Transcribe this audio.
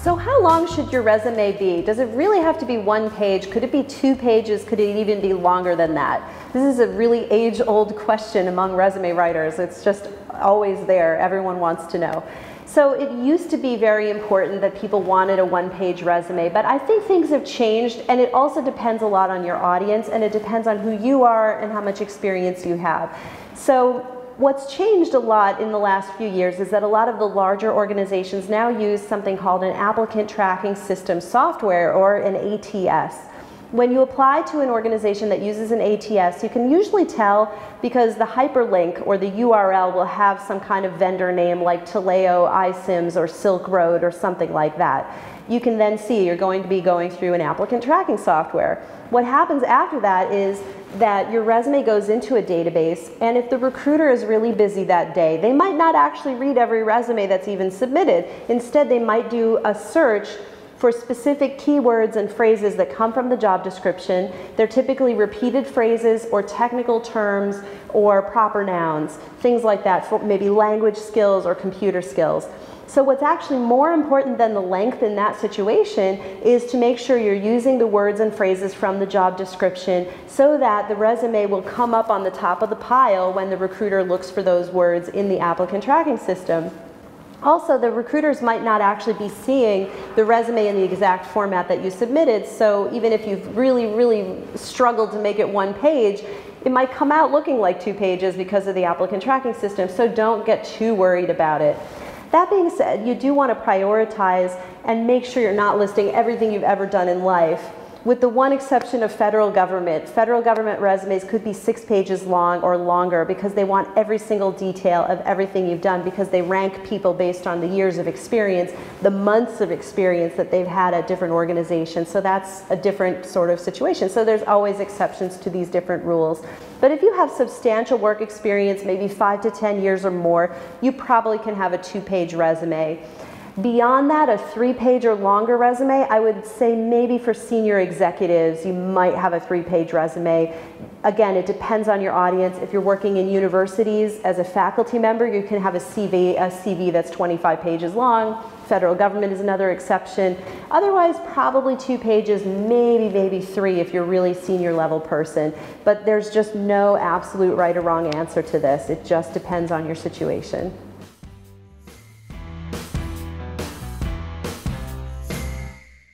So how long should your resume be? Does it really have to be 1 page? Could it be 2 pages? Could it even be longer than that? This is a really age-old question among resume writers. It's just always there. Everyone wants to know. So it used to be very important that people wanted a 1-page resume, but I think things have changed, and it also depends a lot on your audience, and it depends on who you are and how much experience you have. So what's changed a lot in the last few years is that a lot of the larger organizations now use something called an applicant tracking system software, or an ATS. When you apply to an organization that uses an ATS, you can usually tell because the hyperlink or the URL will have some kind of vendor name like Taleo, iSIMS, or Silk Road, or something like that. You can then see you're going to be going through an applicant tracking software. What happens after that is that your resume goes into a database, and if the recruiter is really busy that day, they might not actually read every resume that's even submitted. Instead, they might do a search for specific keywords and phrases that come from the job description. They're typically repeated phrases or technical terms or proper nouns, things like that, for maybe language skills or computer skills. So what's actually more important than the length in that situation is to make sure you're using the words and phrases from the job description so that the resume will come up on the top of the pile when the recruiter looks for those words in the applicant tracking system. Also, the recruiters might not actually be seeing the resume in the exact format that you submitted, so even if you've really struggled to make it 1 page, it might come out looking like 2 pages because of the applicant tracking system, so don't get too worried about it. That being said, you do want to prioritize and make sure you're not listing everything you've ever done in life. With the one exception of federal government resumes could be 6 pages long or longer because they want every single detail of everything you've done, because they rank people based on the years of experience, the months of experience that they've had at different organizations. So that's a different sort of situation. So there's always exceptions to these different rules. But if you have substantial work experience, maybe 5 to 10 years or more, you probably can have a 2-page resume. Beyond that, a 3-page or longer resume, I would say maybe for senior executives, you might have a 3-page resume. Again, it depends on your audience. If you're working in universities as a faculty member, you can have a CV that's 25 pages long. Federal government is another exception. Otherwise, probably 2 pages, maybe 3 if you're really senior level person. But there's just no absolute right or wrong answer to this. It just depends on your situation.